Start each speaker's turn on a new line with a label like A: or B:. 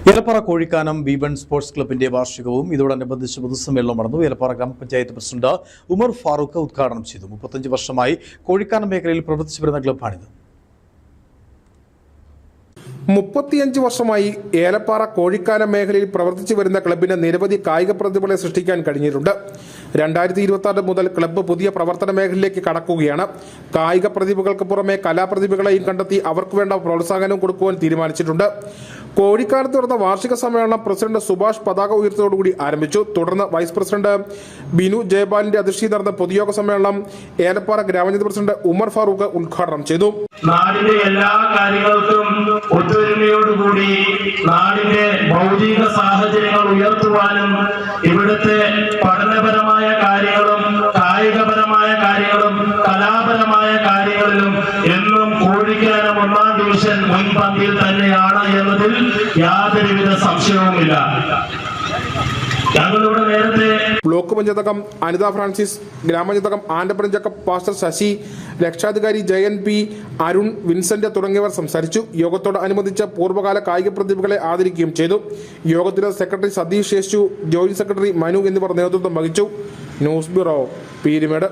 A: Elappara Kozhikkanam B1 sports ക്ലബിന്റെ വാർഷികവും ഇതോടനുബന്ധിച്ച് പൊതുസമ്മേളനം നടന്നു. ഏലപ്പാറ ഗ്രാമപഞ്ചായത്ത് പ്രസിഡന്റ് ഉമർ ഫാറൂഖ് ഉദ്ഘാടനം ചെയ്തു. 35 വർഷമായി കോഴിക്കാനം മേഖലയിൽ പ്രവർത്തിച്ചു വരുന്ന ക്ലബ്ബാണിത്.
B: 35 വർഷമായി ഏലപ്പാറ കോഴിക്കാനം മേഖലയിൽ പ്രവർത്തിച്ചു വരുന്ന ക്ലബിന് നിരവധി കായിക പ്രതിഭകളെ സൃഷ്ടിക്കാൻ കഴിഞ്ഞിട്ടുണ്ട്. 2026 മുതൽ ക്ലബ്ബ് പുതിയ പ്രവർത്തന മേഖലയിലേക്ക് കടക്കുകയാണ്. കായിക പ്രതിഭകൾക്ക് പുറമെ കലാപ്രതിഭകളെയും കണ്ടെത്തി അവർക്ക് വേണ്ട പ്രോത്സാഹനം കൊടുക്കുവാൻ തീരുമാനിച്ചിട്ടുണ്ട്. കോഴിക്കാനത്ത് നടന്ന വാർഷിക സമ്മേളനം പ്രസിഡന്റ് സുഭാഷ് പതാക ഉയർത്തലോടുകൂടി ആരംഭിച്ചു. തുടർന്ന് വൈസ് പ്രസിഡന്റ് ബിനു ജയപാലിന്റെ അധ്യക്ഷതയിൽ നടന്ന പൊതുയോഗ സമ്മേളനം ഏലപ്പാറ ഗ്രാമപഞ്ചായത്ത് പ്രസിഡന്റ് ഉമർ ഫാറൂഖ് ഉദ്ഘാടനം ചെയ്തു.
C: നാടിന്റെ എല്ലാ കാര്യങ്ങൾക്കും ഒത്തൊരുമയോടുകൂടി നാടിന്റെ ഭൗതിക സാഹചര്യങ്ങൾ ഉയർത്തുവാനും ഇവിടുത്തെ പഠനപരമായ കാര്യങ്ങളും കായികപരമായ കാര്യങ്ങളും കലാപരമായ കാര്യങ്ങളിലും എന്നും കോഴിക്കാനം 1ാം ഡിവിഷൻ മുൻപന്തിയിൽ തന്നെയാണ് എന്നതിൽ യാതൊരുവിധ സംശയവുമില്ല. ഞങ്ങളിവിടെ നേരത്തെ
B: ബ്ലോക്ക് പഞ്ചായത്തകം അനിത ഫ്രാൻസിസ്, ഗ്രാമപഞ്ചായത്തകം ആൻഡപ്പൻ ജക്കബ്, പാസ്റ്റർ ശശി, രക്ഷാധികാരി ജയൻ പി, അരുൺ, വിൻസെന്റ് തുടങ്ങിയവർ സംസാരിച്ചു. യോഗത്തോടനുബന്ധിച്ച് പൂർവ്വകാല കായിക പ്രതിഭകളെ ആദരിക്കുകയും ചെയ്തു. യോഗത്തിന് secretary Satheesh Yesu, joint secretary Manu എന്നിവർ നേതൃത്വം വഹിച്ചു. News bureau, Peermade.